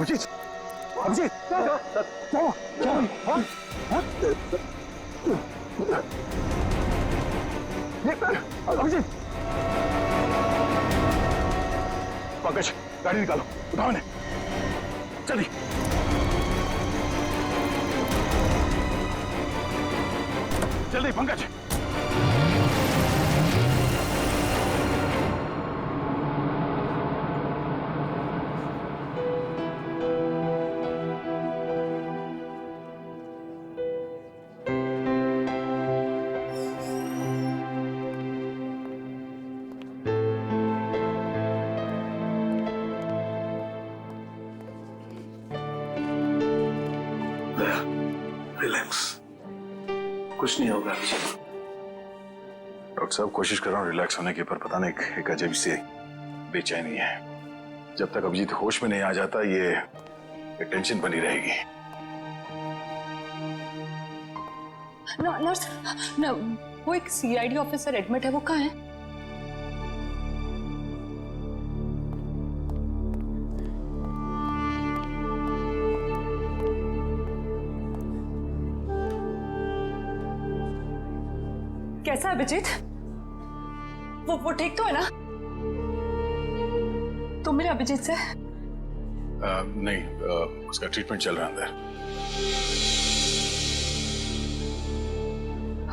अभिजीत, अभिजीत, क्या अभिजीत, पंकज गाड़ी निकालो, उठाओ इन्हें, चलिए। जल्दी पंकज। रिलैक्स, कुछ नहीं होगा। डॉक्टर साहब कोशिश कर रहा हूँ रिलैक्स होने की, पर पता नहीं एक अजीब सी बेचैनी है। जब तक अभिजीत होश में नहीं आ जाता ये टेंशन बनी रहेगी। नर्स, वो एक सीआईडी ऑफिसर एडमिट है, वो कहाँ है? कैसा है अभिजीत? वो ठीक तो है ना? तुम मेरे अभिजीत से? नहीं, उसका ट्रीटमेंट चल रहा है अंदर।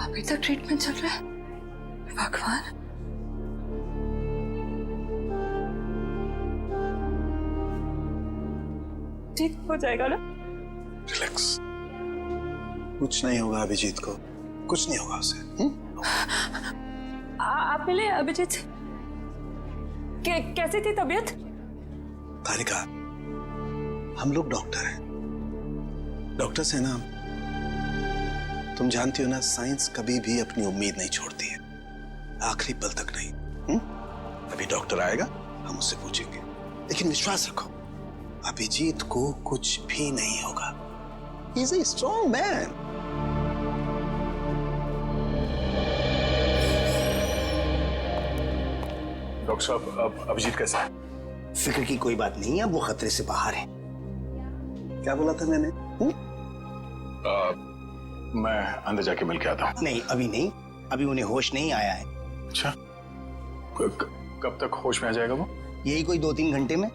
अभी तक ट्रीटमेंट चल रहा है? भगवान। ठीक हो जाएगा ना? रिलैक्स, कुछ नहीं होगा अभिजीत को, कुछ नहीं होगा उसे। आप मिले अभिजीत? कैसी थी तबीयत? तारिका, हम लोग डॉक्टर हैं, डॉक्टर्स हैं ना। तुम जानती हो ना, साइंस कभी भी अपनी उम्मीद नहीं छोड़ती है, आखिरी पल तक नहीं। अभी डॉक्टर आएगा, हम उससे पूछेंगे, लेकिन विश्वास रखो अभिजीत को कुछ भी नहीं होगा। He is a strong man. Doctor साहब, अब अभिजीत कैसा है? फिक्र की कोई बात नहीं है, वो खतरे से बाहर है। क्या बोला था मैंने? मैं अंदर जाके मिल के आता हूँ। नहीं, अभी नहीं, अभी उन्हें होश नहीं आया है। अच्छा, कब तक होश में आ जाएगा वो? यही कोई 2-3 घंटे में।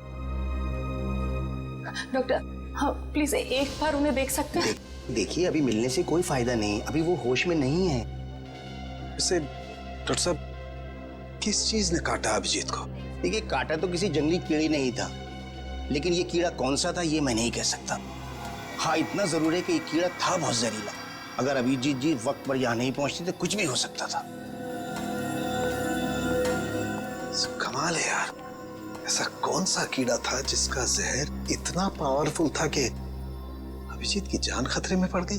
डॉक्टर, हाँ प्लीज एक बार उन्हें देख सकते हैं? देखिए, अभी मिलने से कोई फायदा नहीं, अभी वो होश में नहीं है। वैसे डॉक्टर साहब, किस चीज ने काटा अभिजीत को? देखिए, काटा तो किसी जंगली कीड़े ने ही था, लेकिन ये कीड़ा कौन सा था ये मैं नहीं कह सकता। हाँ, इतना जरूर है कि ये कीड़ा था बहुत जहरीला। अगर अभिजीत जी वक्त पर यहाँ नहीं पहुंचते तो कुछ भी हो सकता था। कमाल है यार, ऐसा कौन सा कीड़ा था जिसका जहर इतना पावरफुल था कि अभिजीत की जान खतरे में पड़ गई?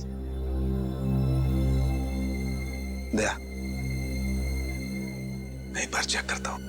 दया, मैं एक बार चेक करता हूं।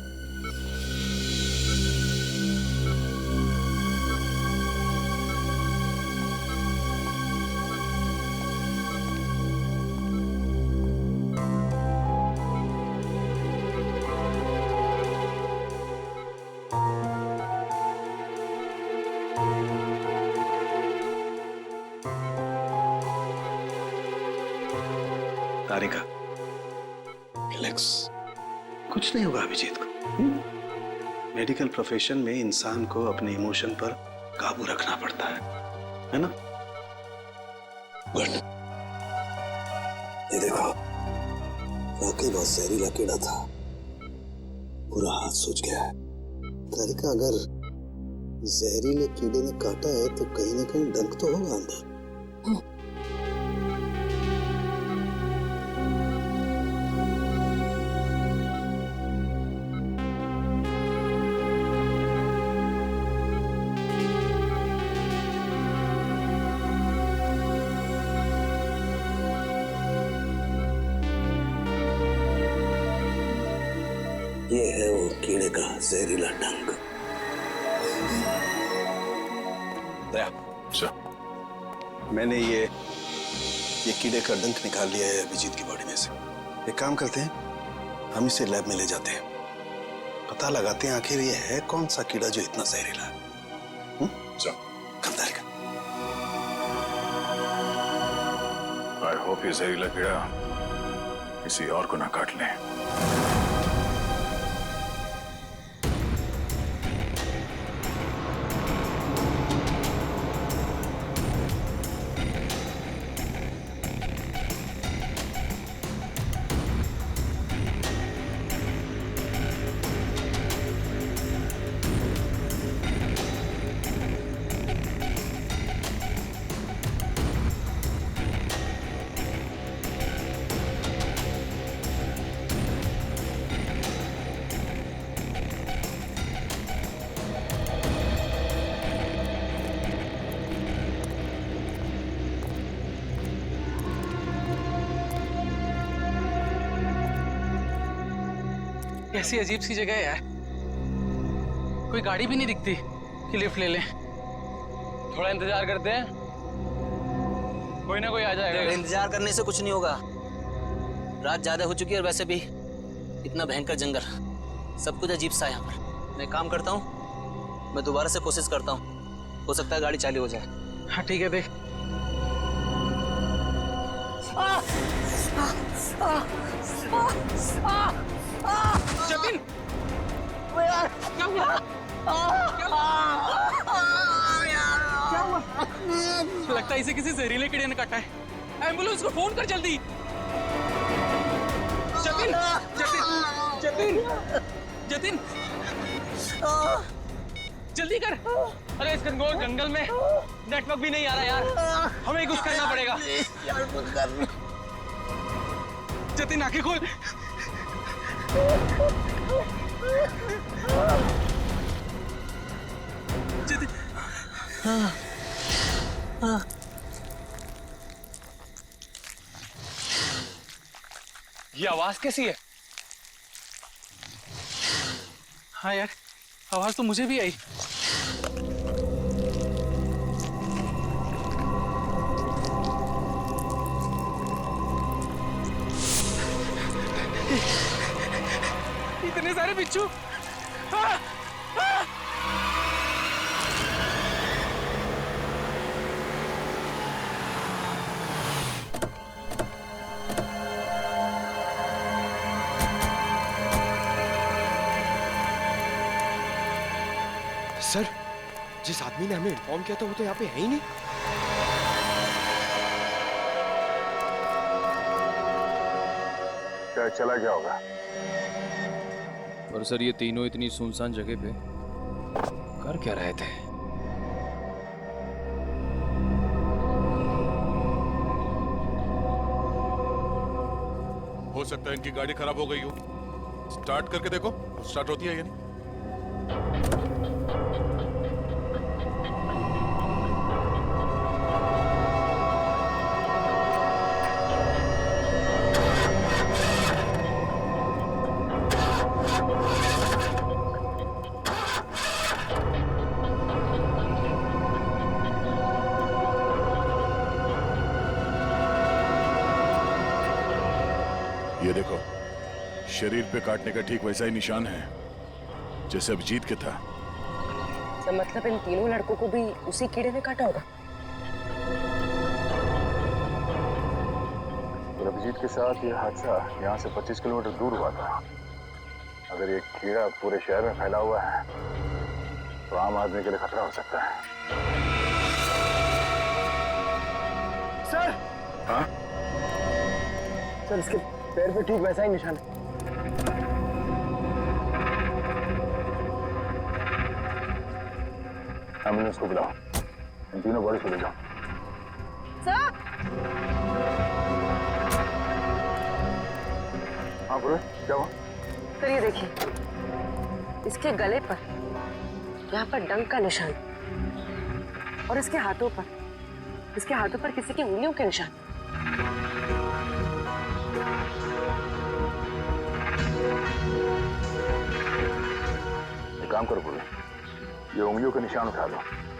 तारिका, रिलैक्स, कुछ नहीं होगा अभिजीत को। मेडिकल प्रोफेशन में इंसान को अपने इमोशन पर काबू रखना पड़ता है ना? गुड। ये देखो, वाकई बहुत जहरीला कीड़ा था, पूरा हाथ सूज गया है। तारिका, अगर जहरीले कीड़े ने काटा है तो कहीं ना कहीं डंक तो होगा अंदर। ये है वो कीड़े का जहरीला डंक। दया, अच्छा, मैंने ये कीड़े का डंक निकाल लिया है अभिजीत की बॉडी में से। एक काम करते हैं, हम इसे लैब में ले जाते हैं, पता लगाते हैं आखिर ये है कौन सा कीड़ा जो इतना जहरीला है। अच्छा। कम तारिका। आई होप ये जहरीला कीड़ा किसी और को ना काट ले। कैसी अजीब सी जगह है यार, कोई गाड़ी भी नहीं दिखती कि लिफ्ट ले लें। थोड़ा इंतजार करते हैं, कोई ना कोई आ जाएगा। इंतजार करने से कुछ नहीं होगा, रात ज्यादा हो चुकी है और वैसे भी इतना भयंकर जंगल, सब कुछ अजीब सा है यहाँ पर। मैं काम करता हूँ, मैं दोबारा से कोशिश करता हूँ, हो सकता है गाड़ी चालू हो जाए। हाँ ठीक है, देख। जतिन, क्या हुआ? लगता है इसे किसी जहरीले कीड़े ने काटा है। एम्बुलेंस को फोन कर जल्दी। जतिन, जतिन, जतिन, जतिन, जल्दी कर। अरे इस घनघोर जंगल में नेटवर्क भी नहीं आ रहा यार, हमें कुछ करना पड़ेगा। जतिन आंखें खोल। जतिन, ये आवाज कैसी है? हाँ यार, आवाज तो मुझे भी आई। इतने सारे बिच्छू। हाँ, हाँ। सर, जिस आदमी ने हमें इन्फॉर्म किया था वो तो यहाँ पे है ही नहीं। क्या चला गया होगा? और सर ये तीनों इतनी सुनसान जगह पे कर क्या रहे थे? हो सकता है इनकी गाड़ी खराब हो गई हो। स्टार्ट करके देखो, स्टार्ट होती है या नहीं। ये देखो, शरीर पे काटने का ठीक वैसा ही निशान है जैसे अभिजीत के था। तो मतलब इन तीनों लड़कों को भी उसी कीड़े ने काटा होगा। और अभिजीत के साथ ये हादसा यहाँ से 25 किलोमीटर दूर हुआ था। अगर ये कीड़ा पूरे शहर में फैला हुआ है तो आम आदमी के लिए खतरा हो सकता है। सर, हाँ? सर इसके पैर पे ठीक वैसा ही निशान है। एम्बुलेंस को बुलाओ, इन तीनों बॉडी को ले जाओ। सर, हाँ बोलो, क्या हुआ? सर ये देखिए, इसके गले पर यहाँ पर डंक का निशान और इसके हाथों पर किसी की उंगलियों के निशान। एक काम करो बोले, ये उंगलियों के निशान उठा लो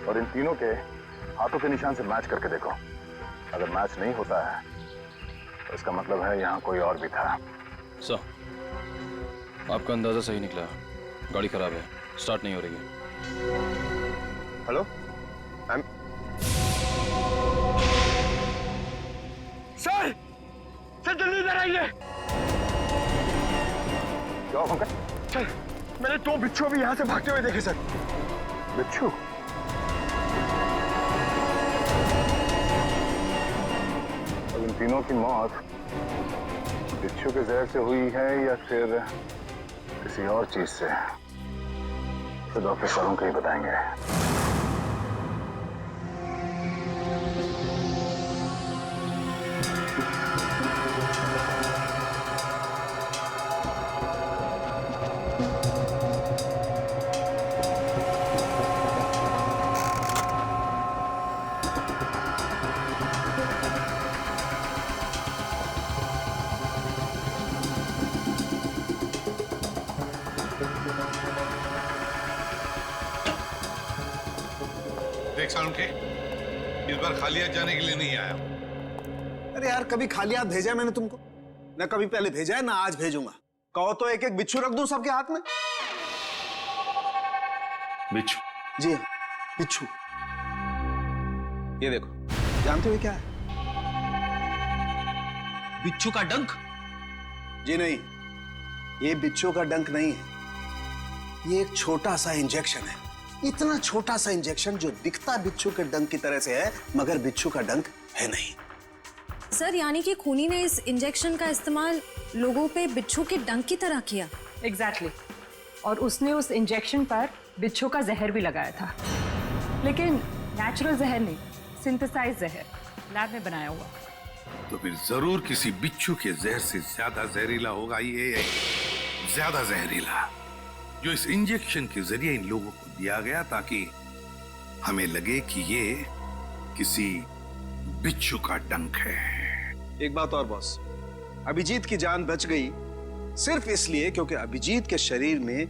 और इन तीनों के हाथों के निशान से मैच करके देखो। अगर मैच नहीं होता है तो इसका मतलब है यहाँ कोई और भी था। सर, आपका अंदाजा सही निकला, गाड़ी खराब है, स्टार्ट नहीं हो रही है। हेलो, चाहिए। क्या पंकज? सर, मैंने 2 बिच्छू भी यहाँ से भागते हुए देखे सर। बिच्छू? अब इन तीनों की मौत बिच्छू के जहर से हुई है या फिर किसी और चीज से, तो डॉक्टर सालों को ही बताएंगे। देख सालुंखे, इस बार खाली हाथ जाने के लिए नहीं आया। अरे यार, कभी खाली हाथ भेजा है मैंने तुमको? ना कभी पहले भेजा है, ना आज भेजूंगा। कहो तो एक एक बिच्छू रख दूं सबके हाथ में। बिच्छू? जी हाँ, बिच्छू। ये देखो, जानते हो क्या है? बिच्छू का डंक? जी नहीं, ये बिच्छू का डंक नहीं है। ये एक छोटा सा इंजेक्शन है। इतना छोटा सा इंजेक्शन जो दिखता बिच्छू के डंक की तरह से है, मगर बिच्छू का डंक है नहीं। सर, यानी कि खूनी ने इस इंजेक्शन का इस्तेमाल लोगों पे बिच्छू के डंक की तरह किया। एग्जैक्टली। और उसने उस इंजेक्शन पर बिच्छू का जहर भी लगाया था, लेकिन नेचुरल जहर नहीं, सिंथेसाइज जहर, लैब में बनाया हुआ। तो फिर जरूर किसी बिच्छू के जहर से ज्यादा जहरीला होगा ये, ज्यादा जहरीला, जो इस इंजेक्शन के जरिए इन लोगों को दिया गया ताकि हमें लगे कि ये किसी बिच्छू का डंक है। एक बात और बॉस, अभिजीत की जान बच गई सिर्फ इसलिए क्योंकि अभिजीत के शरीर में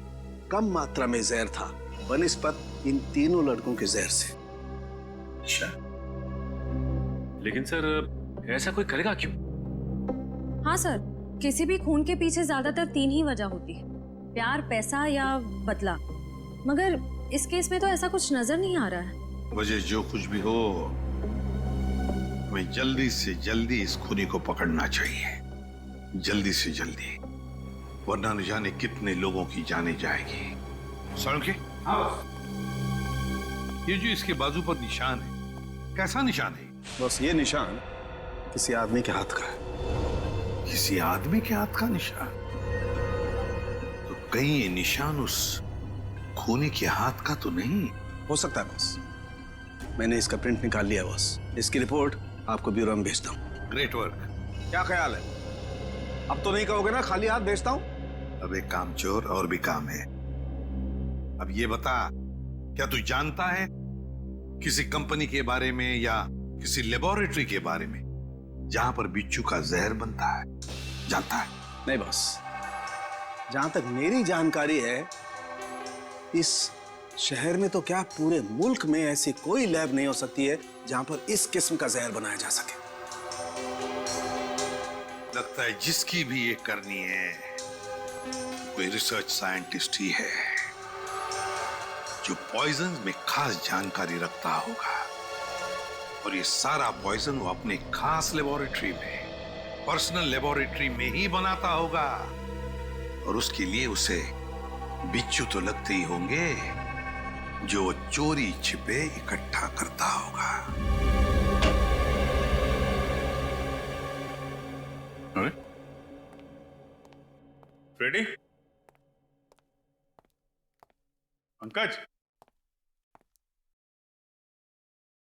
कम मात्रा में जहर था बनिस्बत इन तीनों लड़कों के जहर से। अच्छा, लेकिन सर ऐसा कोई करेगा क्यों? हाँ सर, किसी भी खून के पीछे ज्यादातर 3 ही वजह होती है, प्यार, पैसा या बदला। मगर इस केस में तो ऐसा कुछ नजर नहीं आ रहा है। वजह जो कुछ भी हो, हमें जल्दी से जल्दी इस खूनी को पकड़ना चाहिए, जल्दी से जल्दी, वरना न जाने कितने लोगों की जाने जाएगी। सालुंखे, ये जो इसके बाजू पर निशान है, कैसा निशान है? बस ये निशान किसी आदमी के हाथ का है। किसी आदमी के हाथ का निशान? तो कहीं ये निशान उस खूनी के हाथ का तो नहीं हो सकता है बॉस। मैंने इसका प्रिंट निकाल लिया बॉस। इसकी रिपोर्ट आपको ब्यूरो में भेजता हूँ। Great work. क्या ख्याल है? अब तो नहीं कहोगे ना खाली हाथ भेजता हूँ? अब एक काम चोर और भी काम है। अब ये बता, क्या तू जानता है किसी कंपनी के बारे में या किसी लेबोरेटरी के बारे में जहां पर बिच्छू का जहर बनता है? जानता है? नहीं बॉस, जहां तक मेरी जानकारी है, इस शहर में तो क्या पूरे मुल्क में ऐसी कोई लैब नहीं हो सकती है जहां पर इस किस्म का जहर बनाया जा सके। लगता है जिसकी भी ये करनी है कोई रिसर्च साइंटिस्ट ही है जो पॉइजन में खास जानकारी रखता होगा, और ये सारा पॉइजन वो अपने खास लेबोरेटरी में, पर्सनल लेबोरेटरी में ही बनाता होगा, और उसके लिए उसे बिच्छू तो लगते ही होंगे जो वो चोरी छिपे इकट्ठा करता होगा। रेडी? पंकज,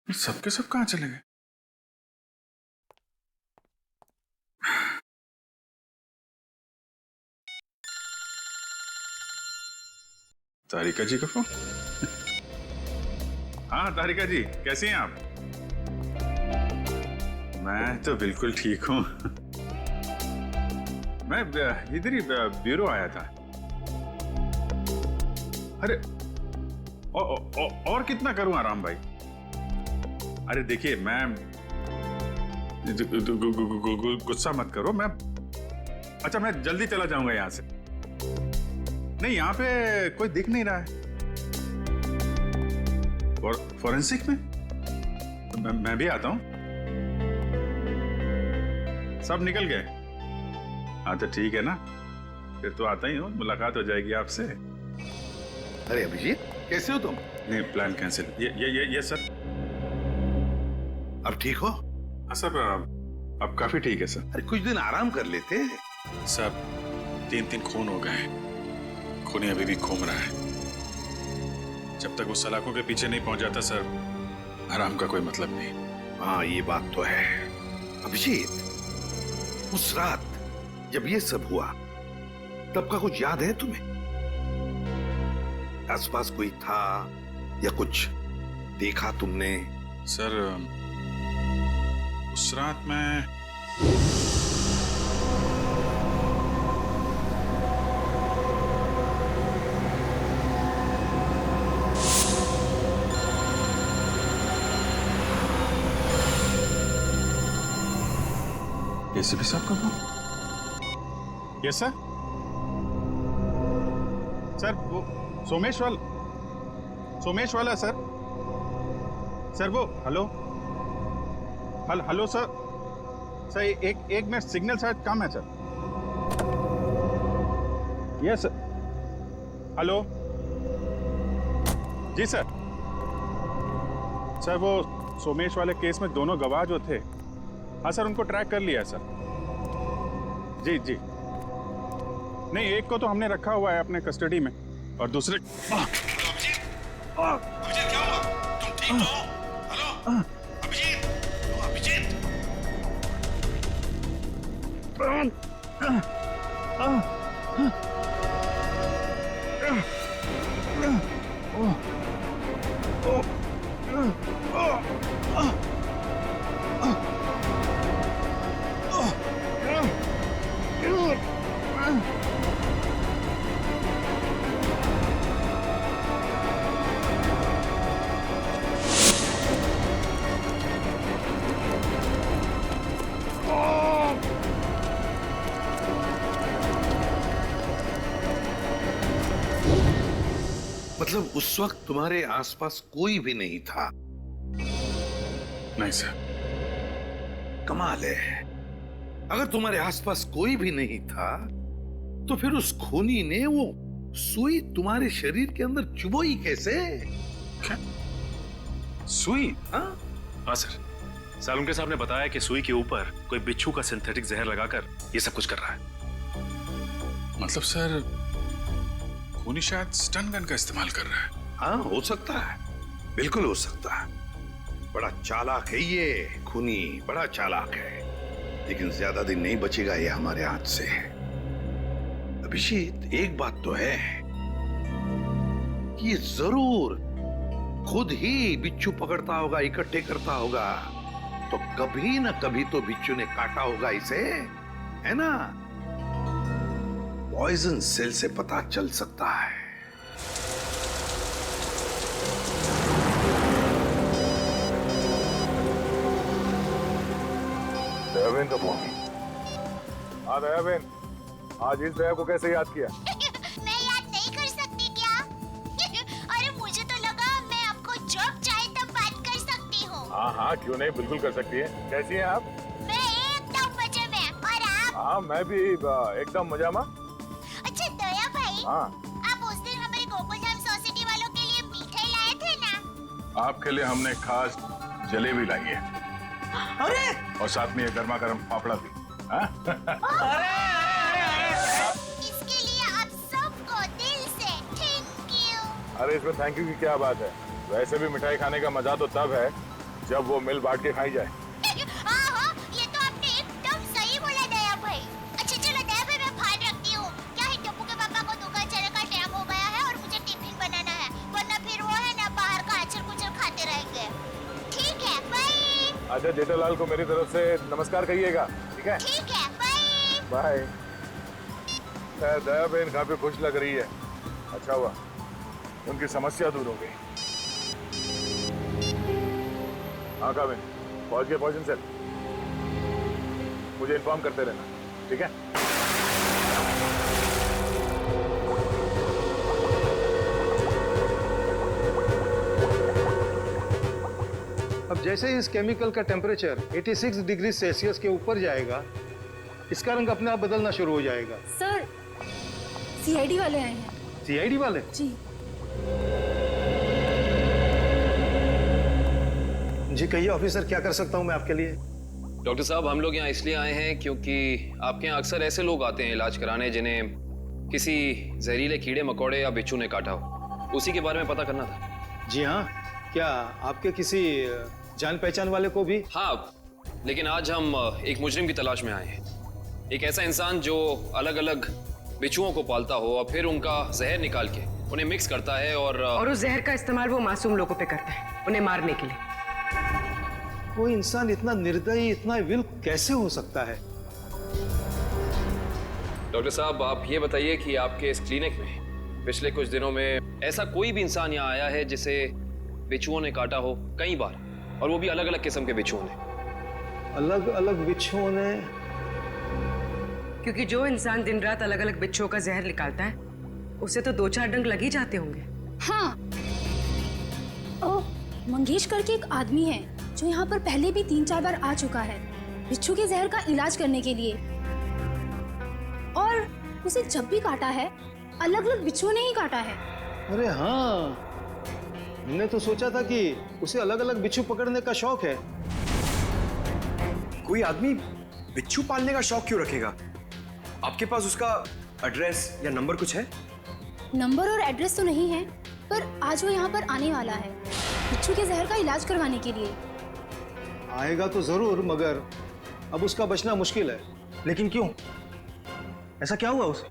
सबके सब कहां चले गए? तारिका जी का फोन। हाँ तारिका जी, कैसी हैं आप? मैं तो बिल्कुल ठीक हूं। मैं इधर ही ब्यूरो आया था। अरे और कितना करूं आराम भाई? अरे देखिए, मैं गुस्सा मत करो, मैं अच्छा मैं जल्दी चला जाऊंगा यहां से। नहीं, यहां पे कोई दिख नहीं रहा है। फॉरेंसिक में मैं भी आता हूं। सब निकल गए? हाँ तो ठीक है ना, फिर तो आता ही हूँ, मुलाकात हो जाएगी आपसे। अरे अभिजीत, कैसे हो तुम? नहीं, प्लान कैंसिल। ये सर। अब ठीक हो? हाँ सर, अब काफी ठीक है सर। अरे कुछ दिन आराम कर लेते। सर 3 खून हो गए, खूनी अभी भी घूम रहा है। जब तक वो सलाखों के पीछे नहीं पहुंच जाता सर, आराम का कोई मतलब नहीं। हाँ ये बात तो है। अभिजीत, उस रात जब ये सब हुआ तब का कुछ याद है तुम्हें? आसपास कोई था या कुछ देखा तुमने? सर उस रात मैं एसीपी साहब का फोन? Yes sir. सर वो सोमेश वाला सर। सर वो हेलो सर। सर एक मिनट, सिग्नल शायद कम है सर। Yes sir. हेलो जी सर। सर वो सोमेश वाले केस में दोनों गवाह जो थे, हाँ सर उनको ट्रैक कर लिया है सर। जी नहीं, एक को तो हमने रखा हुआ है अपने कस्टडी में और दूसरे अभिजीत क्या हुआ? तुम ठीक हो? हेलो अभिजीत, मतलब उस वक्त तुम्हारे आसपास कोई भी नहीं था? नहीं सर। कमाल है, अगर तुम्हारे आसपास कोई भी नहीं था तो फिर उस खूनी ने वो सुई तुम्हारे शरीर के अंदर चुभोई कैसे? क्या सुई? हाँ सर, सालुंके साहब ने बताया कि सुई के ऊपर कोई बिच्छू का सिंथेटिक जहर लगाकर ये सब कुछ कर रहा है। मतलब सर खूनी शायद स्टन गन का इस्तेमाल कर रहा है। हाँ हो सकता है, बिल्कुल हो सकता है। बड़ा चालाक है ये खूनी, बड़ा चालाक है, लेकिन ज्यादा दिन नहीं बचेगा ये हमारे हाथ से। अभिजीत एक बात तो है कि ये जरूर खुद ही बिच्छू पकड़ता होगा, इकट्ठे करता होगा, तो कभी ना कभी तो बिच्छू ने काटा होगा इसे, है ना? पॉइजन सेल से पता चल सकता है। दयाबेन का फोन। हाँ दयाबेन, आज इस दया को कैसे याद किया? मैं याद नहीं कर सकती क्या? अरे मुझे तो लगा मैं आपको जब चाहे तब बात कर सकती हूँ। हाँ क्यों नहीं, बिल्कुल कर सकती है। कैसी हैं आप? मैं एकदम मजे में, और आप? हाँ मैं भी एकदम मजा में। अच्छा दया भाई, हाँ आप उस दिन हमारे गोकुलधाम सोसाइटी वालों के लिए मिठाई लाए थे ना? आपके लिए हमने खास जलेबी लाई है। अरे और साथ में ये गर्मा गर्म पापड़ा भी। इसके लिए आप सबको दिल से थैंक यू। अरे इसमें थैंक यू की क्या बात है? वैसे भी मिठाई खाने का मजा तो तब है जब वो मिल बांट के खाई जाए। हाँ, ये तो आपने एकदम सही बोला दया भाई। अच्छा चलो दया भाई, मैं बाहर रखती हूँ। क्या है, टप्पू के पापा को दुकान चलने का टाइम हो गया है और मुझे टिफिन बनाना है, वरना फिर वो है ना बाहर का अचर कुचर खाते रहेंगे। ठीक है, बाय। अच्छा जेठालाल को मेरी तरफ से नमस्कार कहिएगा, ठीक है? ठीक है, बाय। दया बहन काफी खुश लग रही है। अच्छा हुआ उनकी समस्या दूर हो गई। हाँ काबिन, पहुंच गए पॉइजन सेल। मुझे इन्फॉर्म करते रहना, ठीक है? अब जैसे ही इस केमिकल का टेम्परेचर 86 डिग्री सेल्सियस के ऊपर जाएगा इसका रंग अपने आप बदलना शुरू हो जाएगा। सर सीआईडी वाले आए हैं। सीआईडी वाले? जी। जी कहिए ऑफिसर, क्या कर सकता हूँ मैं आपके लिए? डॉक्टर साहब, हम लोग यहाँ इसलिए आए हैं क्योंकि आपके यहाँ अक्सर ऐसे लोग आते हैं इलाज कराने जिन्हें किसी जहरीले कीड़े मकोड़े या बिच्छू ने काटा हो। उसी के बारे में पता करना था। जी हाँ, क्या आपके किसी जान पहचान वाले को भी? हाँ, लेकिन आज हम एक मुजरिम की तलाश में आए हैं। एक ऐसा इंसान जो अलग अलग बिच्छुओं को पालता हो और फिर उनका जहर निकाल के उन्हें मिक्स करता है और उस जहर का इस्तेमाल वो मासूम लोगों पे करता है, उन्हें मारने के लिए। कोई इंसान इतना निर्दयी, इतना विल कैसे हो सकता है? डॉक्टर साहब, आप ये बताइए कि आपके इस क्लिनिक में पिछले कुछ दिनों में ऐसा कोई भी इंसान यहाँ आया है जिसे बिच्छुओं ने काटा हो कई बार, और वो भी अलग अलग किस्म के बिच्छुओं ने? अलग अलग बिच्छुओं ने? क्योंकि जो इंसान दिन रात अलग अलग बिच्छुओं का जहर निकालता है उसे तो 2-4 डंक लग ही जाते होंगे। हाँ, ओ मंगेश करके एक आदमी है जो यहाँ पर पहले भी 3-4 बार आ चुका है बिच्छू के जहर का इलाज करने के लिए, और उसे जब भी काटा है अलग अलग बिच्छुओं ने ही काटा है। अरे हाँ, हमने तो सोचा था कि उसे अलग अलग बिच्छू पकड़ने का शौक है। कोई आदमी बिच्छू पालने का शौक क्यों रखेगा? आपके पास उसका एड्रेस या नंबर कुछ है? नंबर और एड्रेस तो नहीं है, पर आज वो यहाँ पर आने वाला है बिच्छू के जहर का इलाज करवाने के लिए। आएगा तो जरूर, मगर अब उसका बचना मुश्किल है। लेकिन क्यों? ऐसा क्या हुआ उसे?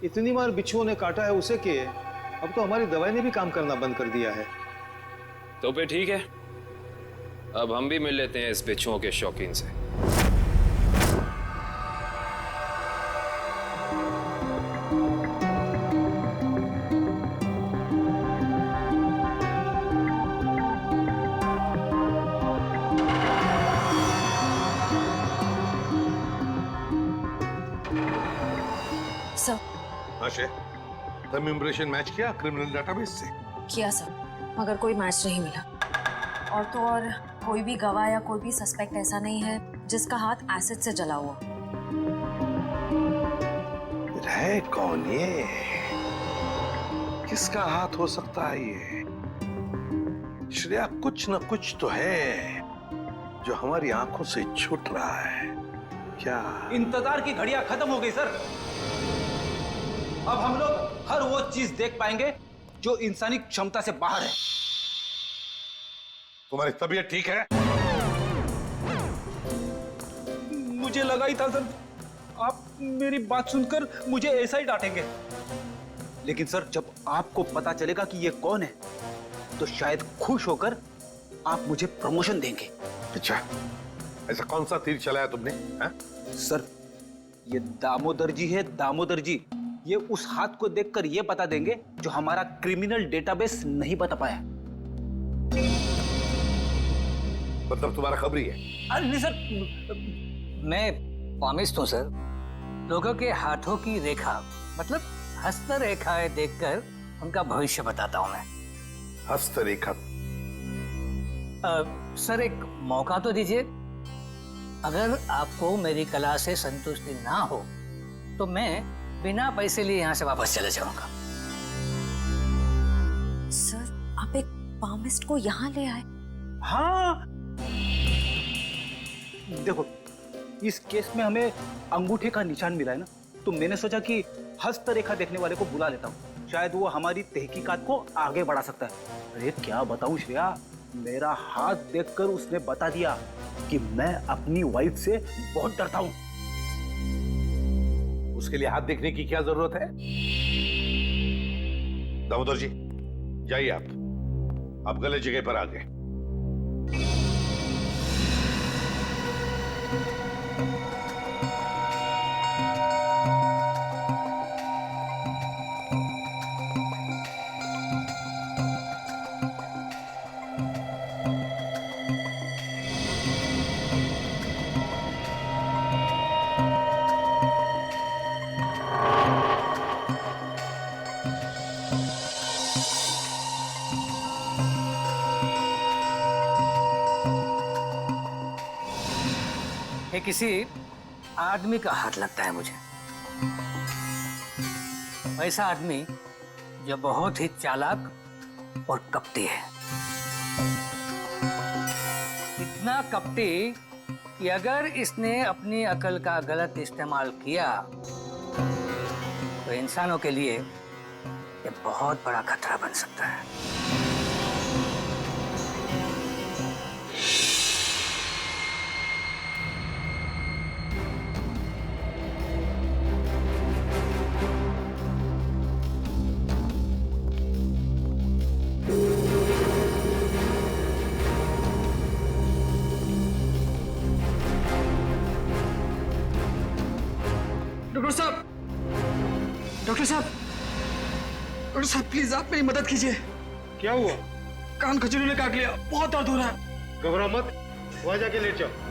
इतनी बार बिच्छुओं ने काटा है उसे कि अब तो हमारी दवाई ने भी काम करना बंद कर दिया है। तो फिर ठीक है, अब हम भी मिल लेते हैं इस बिच्छुओं के शौकीन से। आशय, तुम इम्प्रेशन मैच किया क्रिमिनल डेटाबेस से? किया सर, मगर कोई मैच नहीं मिला। और तो और कोई भी गवाह या कोई भी सस्पेक्ट ऐसा नहीं है जिसका हाथ एसिड से जला हुआ। है कौन ये? किसका हाथ हो सकता है ये? श्रेया, कुछ न कुछ तो है जो हमारी आंखों से छूट रहा है। क्या? इंतजार की घड़ियां खत्म हो गई सर। अब हम लोग हर वो चीज देख पाएंगे जो इंसानी क्षमता से बाहर है। तुम्हारी तबीयत ठीक है? मुझे लगा ही था सर, आप मेरी बात सुनकर मुझे ऐसा ही डांटेंगे। लेकिन सर, जब आपको पता चलेगा कि ये कौन है तो शायद खुश होकर आप मुझे प्रमोशन देंगे। अच्छा, ऐसा कौन सा तीर चलाया तुमने? सर, ये दामोदर जी है, दामोदर जी। ये उस हाथ को देखकर ये बता देंगे जो हमारा क्रिमिनल डेटाबेस नहीं बता पाया। मतलब तुम्हारा खबरी है? अरे नहीं सर, मैं पामिस्ट हूं सर। लोगों के हाथों की रेखा, मतलब हस्तरेखाएं देखकर उनका भविष्य बताता हूं मैं। हस्तरेखा? सर, एक मौका तो दीजिए। अगर आपको मेरी कला से संतुष्टि ना हो तो मैं बिना पैसे लिए यहाँ से वापस चले जाऊंगा। सर, आप एक पामिस्ट को यहाँ ले आए? हाँ, देखो, इस केस में हमें अंगूठे का निशान मिला है ना, तो मैंने सोचा कि हस्तरेखा देखने वाले को बुला लेता हूँ, शायद वो हमारी तहकीकात को आगे बढ़ा सकता है। अरे क्या बताऊं श्रेया, मेरा हाथ देखकर उसने बता दिया कि मैं अपनी वाइफ से बहुत डरता हूं। उसके लिए हाथ देखने की क्या जरूरत है? दामोदर जी, जाइए आप गलत जगह पर आ गए। ये किसी आदमी का हाथ लगता है मुझे, ऐसा आदमी जो बहुत ही चालाक और कपटी है। इतना कपटी कि अगर इसने अपनी अकल का गलत इस्तेमाल किया तो इंसानों के लिए ये बहुत बड़ा खतरा बन सकता है। डॉक्टर साहब, डॉक्टर साहब प्लीज आप मेरी मदद कीजिए। क्या हुआ? कान खजूरी ने काट लिया, बहुत दर्द हो रहा है। घबराओ मत, वहां जाके लेट जाओ।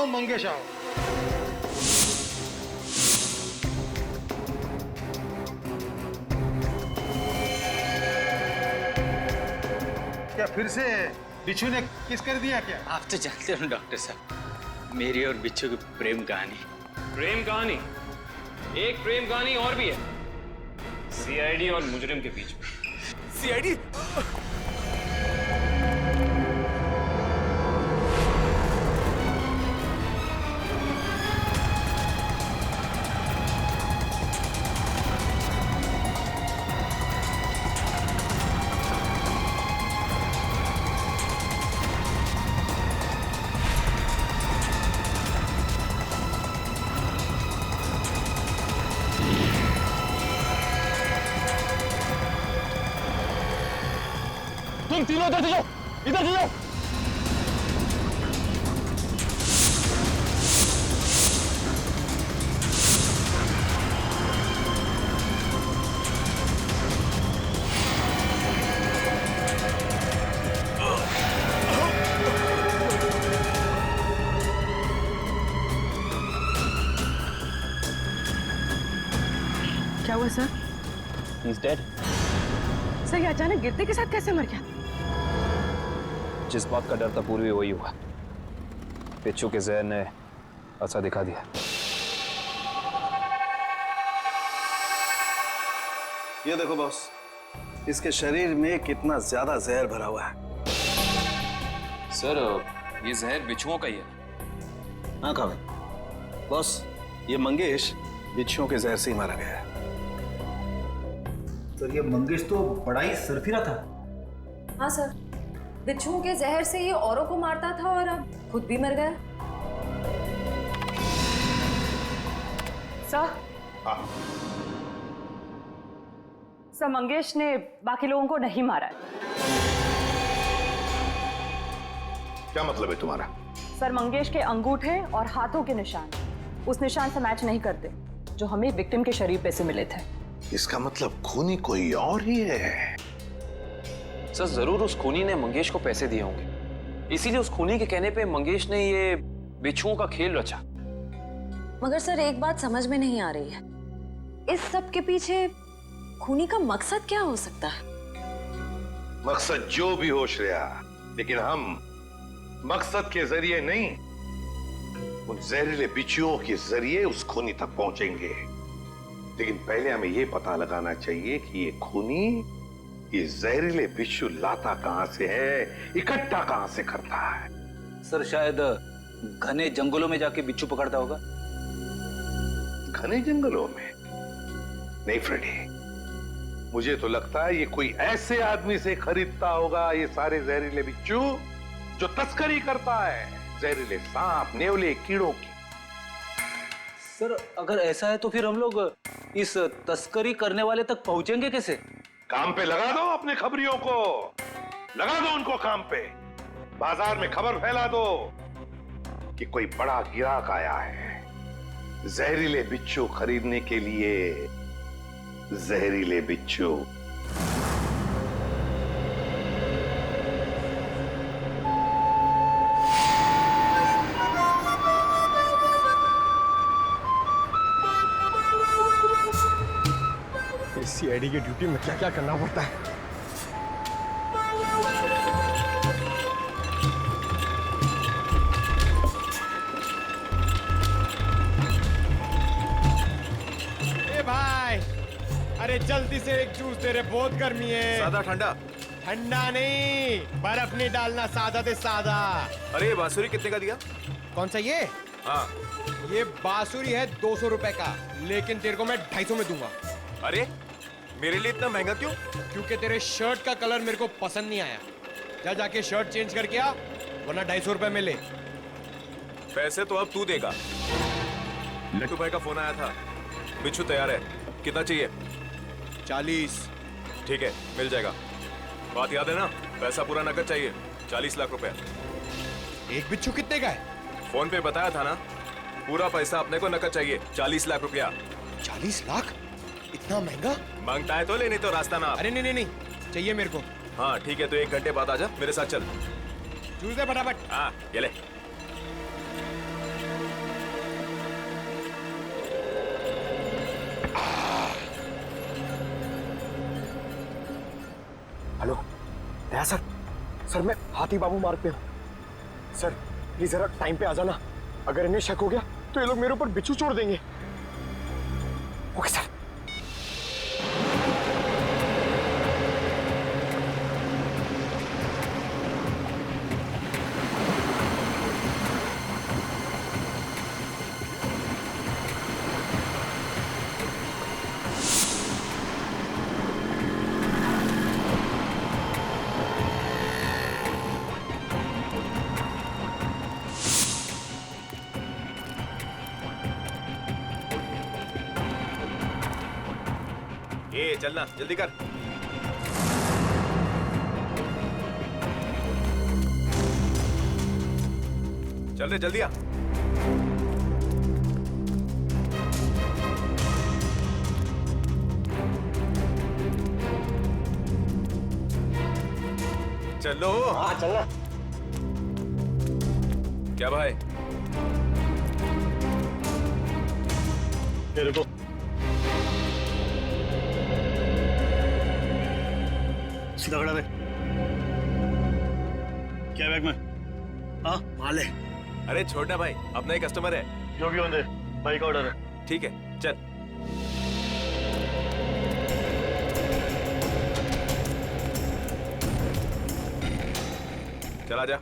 मंगेश आओ। क्या फिर से बिच्छू ने किस कर दिया क्या? आप तो जानते हो डॉक्टर साहब, मेरी और बिच्छू की प्रेम कहानी। प्रेम कहानी? एक प्रेम कहानी और भी है, सीआईडी और मुजरिम के बीच में। सीआईडी? तुम तीनों इधर जाओ, इधर जाओ। क्या हुआ सर? He's dead. सर ये अचानक गिरते के साथ कैसे मर गया? जिस बात का डर था पूर्वी वही हुआ। बिच्छू के जहर ने असर दिखा दिया। ये देखो बॉस, इसके शरीर में कितना ज्यादा जहर भरा हुआ है। सर ये जहर बिच्छुओं का ही है। हाँ खावे बॉस, ये मंगेश बिच्छुओं के जहर से ही मारा गया है। सर ये मंगेश तो बड़ा ही सरफिरा था। हाँ सर, बिच्छुओं के जहर से ये औरों को मारता था और अब खुद भी मर गया। सर, सर मंगेश ने बाकी लोगों को नहीं मारा है। क्या मतलब है तुम्हारा? सर मंगेश के अंगूठे और हाथों के निशान उस निशान से मैच नहीं करते जो हमें विक्टिम के शरीर पे से मिले थे। इसका मतलब खूनी कोई और ही है। सर जरूर उस खूनी ने मंगेश को पैसे दिए होंगे, इसीलिए उस खूनी के कहने पे मंगेश ने ये बिच्छुओं का खेल रचा। मगर सर एक बात समझ में नहीं आ रही है, इस सब के पीछे खूनी का मकसद क्या हो सकता है? मकसद जो भी हो श्रेया, लेकिन हम मकसद के जरिए नहीं, उन जहरीले बिच्छुओं के जरिए उस खूनी तक पहुंचेंगे। लेकिन पहले हमें यह पता लगाना चाहिए कि ये खूनी ये जहरीले बिच्छू लाता कहां से है, इकट्ठा कहां से करता है। सर शायद घने जंगलों में जाके बिच्छू पकड़ता होगा। घने जंगलों में? नहीं फ्रेडी, मुझे तो लगता है ये कोई ऐसे आदमी से खरीदता होगा ये सारे जहरीले बिच्छू जो तस्करी करता है, जहरीले सांप, नेवले, कीड़ों की। सर अगर ऐसा है तो फिर हम लोग इस तस्करी करने वाले तक पहुंचेंगे कैसे? काम पे लगा दो अपने खबरियों को, लगा दो उनको काम पे। बाजार में खबर फैला दो कि कोई बड़ा गिराक आया है जहरीले बिच्छू खरीदने के लिए। जहरीले बिच्छू। सीआईडी की ड्यूटी में क्या क्या करना पड़ता है। ए भाई, अरे जल्दी से एक जूस दे रहे, बहुत गर्मी है। सादा ठंडा? ठंडा नहीं, बर्फ नहीं डालना, सादा दे सादा। अरे ये बांसुरी कितने का दिया? कौन सा ये? हाँ। ये बांसुरी है 200 रुपए का, लेकिन तेरे को मैं 250 में दूंगा। अरे मेरे लिए इतना महंगा क्यों? क्योंकि तेरे शर्ट का कलर मेरे को पसंद नहीं आया। जा जाके शर्ट चेंज करके आ, वरना 250 रुपए में ले। पैसे तो अब तू देगा। लट्टू भाई का फोन आया था, बिच्छू तैयार है। कितना चाहिए? 40। ठीक है, मिल जाएगा। बात याद है ना, पैसा पूरा नकद चाहिए। 40 लाख रुपए। एक बिच्छू कितने का है? फोन पे बताया था ना, पूरा पैसा अपने को नकद चाहिए। 40 लाख रुपया। 40 लाख? इतना महंगा? मांगता है तो ले, नहीं तो रास्ता ना। अरे नहीं नहीं नहीं, चाहिए मेरे को। हाँ ठीक है, तो 1 घंटे बाद आजा, मेरे साथ चल। जूस दे फटाफट। हाँ ये ले। हेलो दया सर, सर मैं हाथी बाबू मार्ग पे हूँ। सर प्लीज जरा टाइम पे आ जाना, अगर इन्हें शक हो गया तो ये लोग मेरे ऊपर बिच्छू छोड़ देंगे। Okay sir. ए चलना, जल्दी कर। चल रे, जल्दी आ। चलो। हाँ चलना। क्या भाई? ये रुको। सीधा खड़ा रहे। क्या बैग में? हाँ माल है। अरे छोड़ना भाई, अपना ही कस्टमर है। जो भी होंगे, भाई का ऑर्डर है। ठीक है चल। चला जा।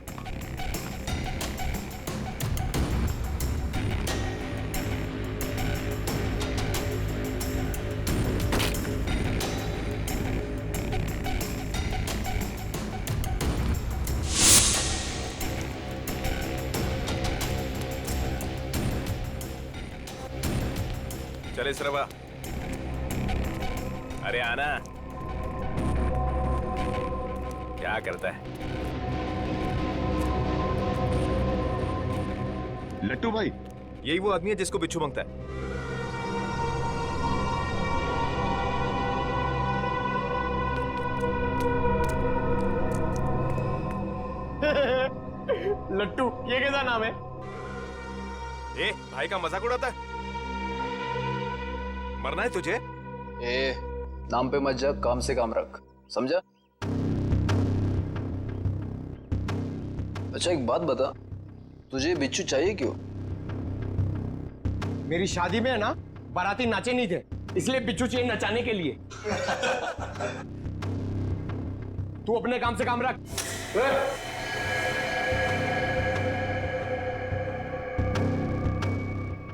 चले सरवा। अरे आना। क्या करता है? लट्टू भाई, यही वो आदमी है जिसको बिच्छू मांगता है। लट्टू, ये कैसा नाम है? ए भाई का मजाक उड़ाता है? मरना है तुझे? ए नाम पे मत जा, काम से काम रख, समझा? अच्छा एक बात बता, तुझे बिच्छू चाहिए क्यों? मेरी शादी में है ना, बाराती नाचे नहीं थे, इसलिए बिच्छू चाहिए नचाने के लिए। तू अपने काम से काम रख।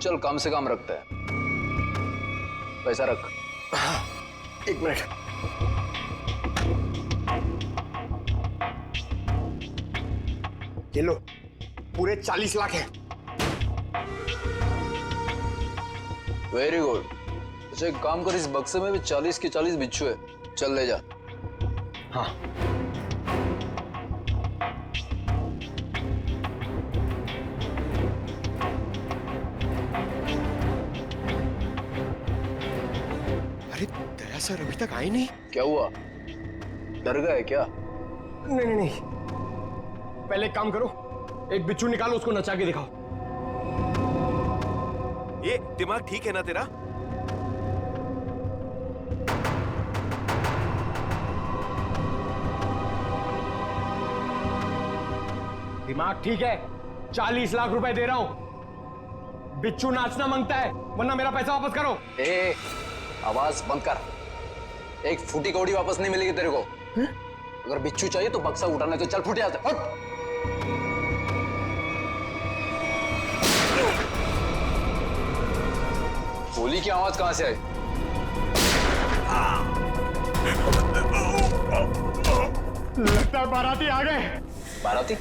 चल काम से काम रखता है, पैसा रख। एक मिनट। ये लो, पूरे 40 लाख है। Very good. अच्छा एक काम कर, इस बक्से में भी 40 के 40 बिच्छू है, चल ले जा। हाँ अरे दया सर अभी तक आए नहीं। क्या हुआ, डर गए क्या? नहीं नहीं नहीं, पहले एक काम करो, एक बिच्छू निकालो, उसको नचा के दिखाओ। ये दिमाग ठीक है ना तेरा? दिमाग ठीक है, 40 लाख रुपए दे रहा हूं। बिच्छू नाचना मांगता है, वरना मेरा पैसा वापस करो। ए, आवाज बंद कर। एक फूटी कौड़ी वापस नहीं मिलेगी तेरे को। अगर बिच्छू चाहिए तो बक्सा उठाने तो चल, फूटे आते हट। गोली की आवाज कहां से आई? लगता है बाराती आ गए। बाराती?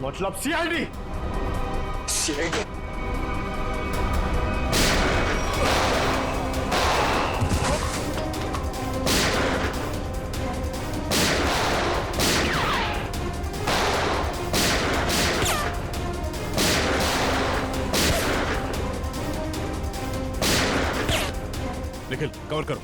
मतलब सीआईडी। सीआईडी? निखिल कवर करो।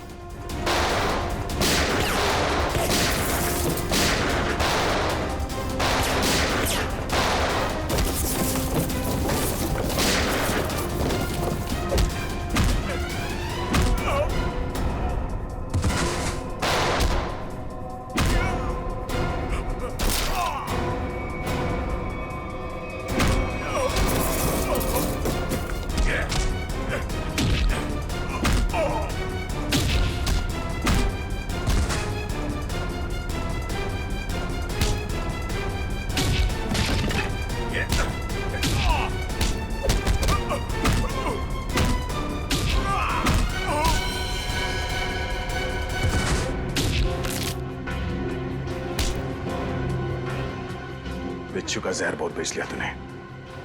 बिच्छू का जहर बहुत बेच लिया तूने,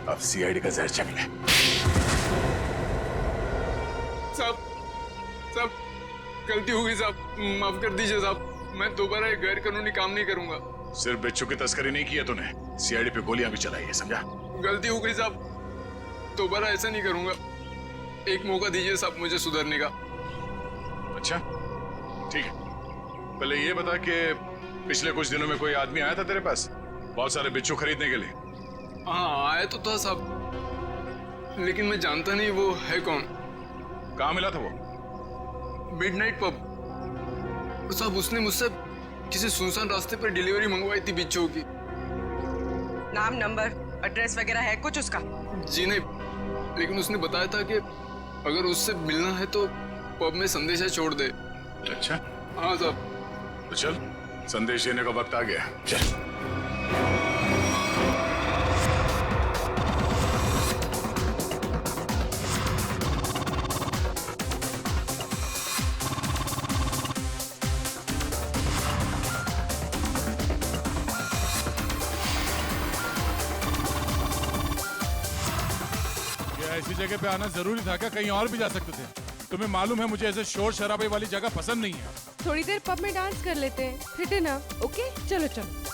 अब सीआईडी का जहर चख ले। साहब गलती हो गई साहब, माफ कर दीजिए साहब, मैं दोबारा एक गैर कानूनी काम नहीं करूंगा। सिर्फ बिच्छू की तस्करी नहीं की है तूने, सीआईडी पे गोलियां भी चलाई है, समझा? गलती हो गई साहब, दोबारा ऐसा नहीं करूंगा। एक मौका दीजिए साहब मुझे सुधरने का। अच्छा ठीक है, पहले ये बता कि पिछले कुछ दिनों में कोई आदमी आया था तेरे पास बहुत सारे बिच्छू खरीदने के लिए? हाँ आया तो था साहब, लेकिन मैं जानता नहीं वो है कौन। कहाँ मिला था वो? मिडनाइट पब साहब, उसने मुझसे किसी सुनसान रास्ते पर डिलीवरी मंगवाई थी बिच्छू की। नाम, नंबर, एड्रेस वगैरह है कुछ उसका? जी नहीं, लेकिन उसने बताया था कि अगर उससे मिलना है तो पब में संदेशा छोड़ दे। अच्छा हाँ साहब। तो चल, संदेश देने का वक्त आ गया, चल। ऐसी जगह पे आना जरूरी था क्या? कहीं और भी जा सकते थे। तुम्हें मालूम है मुझे ऐसे शोर शराबे वाली जगह पसंद नहीं है। थोड़ी देर पब में डांस कर लेते हैं, फिर डिनर। ओके चलो चलो।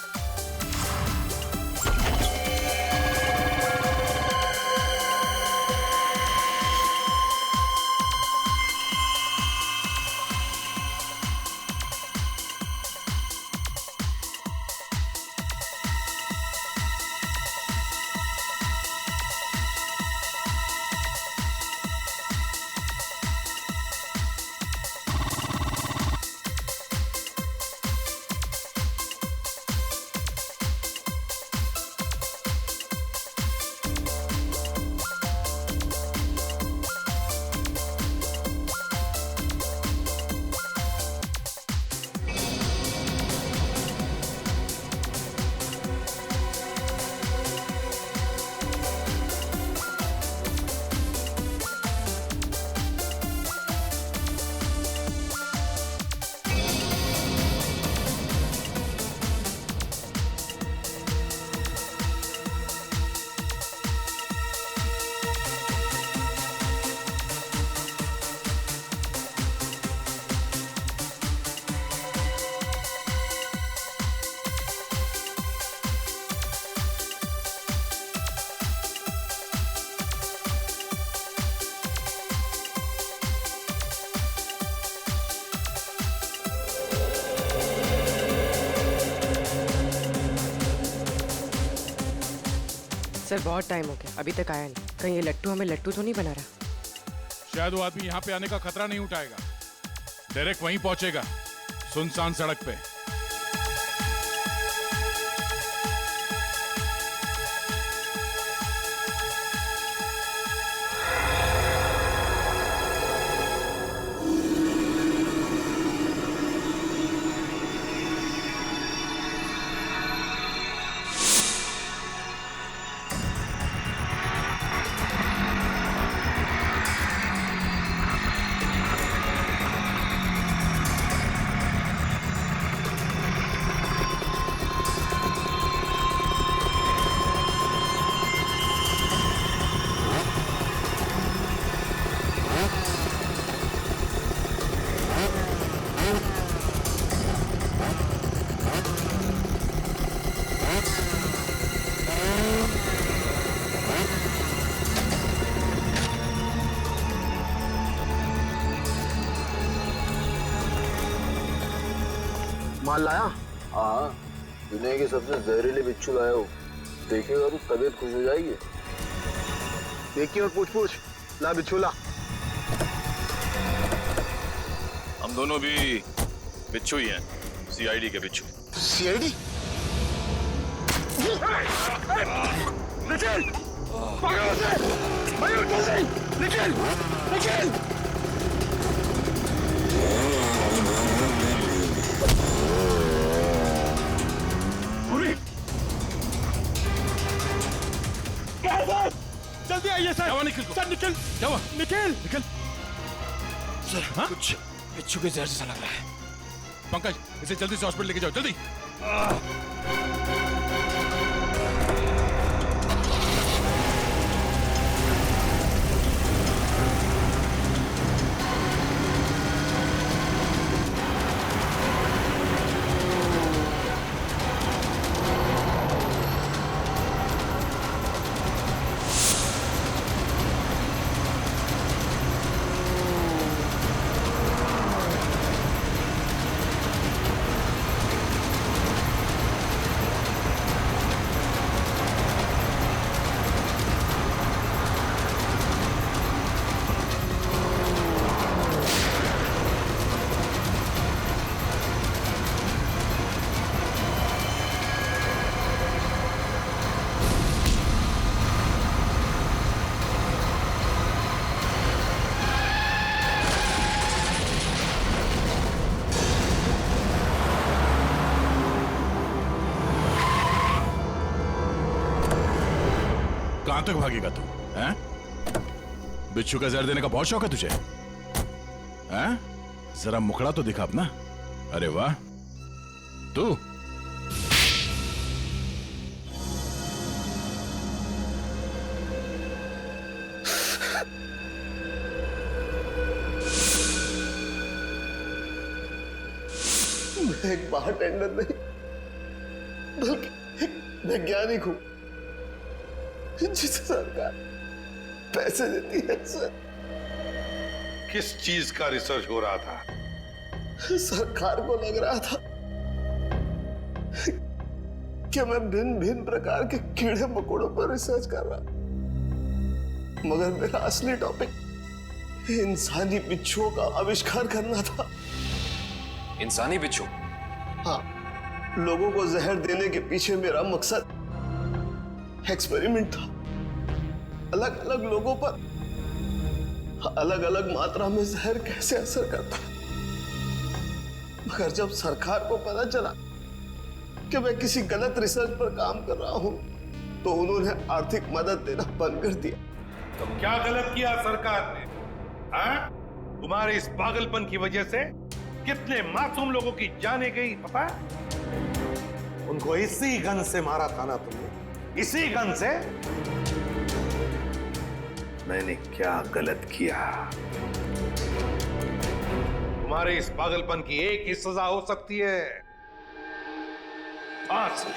सर बहुत टाइम हो गया, अभी तक आया नहीं। कहीं ये लट्टू हमें लट्टू तो नहीं बना रहा? शायद वो आदमी यहाँ पे आने का खतरा नहीं उठाएगा, डायरेक्ट वहीं पहुंचेगा, सुनसान सड़क पे। माल लाया? हाँ, दुनिया के सबसे जहरीले बिच्छू लाया हूँ। देखिएगा तो तबीयत खुश हो जाएगी। देखिए और पूछ ला बिच्छू ला। हम दोनों भी बिच्छू ही हैं, सीआईडी के बिच्छू। सीआईडी? निखिल! पकड़ो उसे! मयूर जल्दी! निखिल! जल्दी आइए सर। क्या हुआ निखिल को? सर निखिल! क्या हुआ? निखिल! सर हाँ? कुछ बिच्छू के जहर जैसा लग रहा है। पंकज, इसे जल्दी से हॉस्पिटल लेके जाओ, जल्दी। कहां तक भागेगा तू? हैं? बिच्छू का जहर देने का बहुत शौक है तुझे? हैं? जरा मुखड़ा तो दिखा अपना। अरे वाह, तू मैं एक बारटेंडर नहीं बल्कि एक वैज्ञानिक हूं जिसे सरकार पैसे देती है। सर, किस चीज का रिसर्च हो रहा था? सरकार को लग रहा था कि मैं भिन्न भिन्न प्रकार के कीड़े मकोड़ों पर रिसर्च कर रहा, मगर मेरा असली टॉपिक इंसानी बिच्छुओं का आविष्कार करना था। इंसानी बिच्छू? हाँ, लोगों को जहर देने के पीछे मेरा मकसद एक्सपेरिमेंट था। अलग अलग लोगों पर अलग अलग मात्रा में जहर कैसे असर करता है। मगर जब सरकार को पता चला कि मैं किसी गलत रिसर्च पर काम कर रहा हूं, तो उन्होंने आर्थिक मदद देना बंद कर दिया। तो क्या गलत किया सरकार ने? हाँ? तुम्हारे इस पागलपन की वजह से कितने मासूम लोगों की जाने गई पता है? उनको इसी गन से मारा था ना तुमने? इसी गन से? मैंने क्या गलत किया? तुम्हारे इस पागलपन की एक ही सजा हो सकती है, फांसी।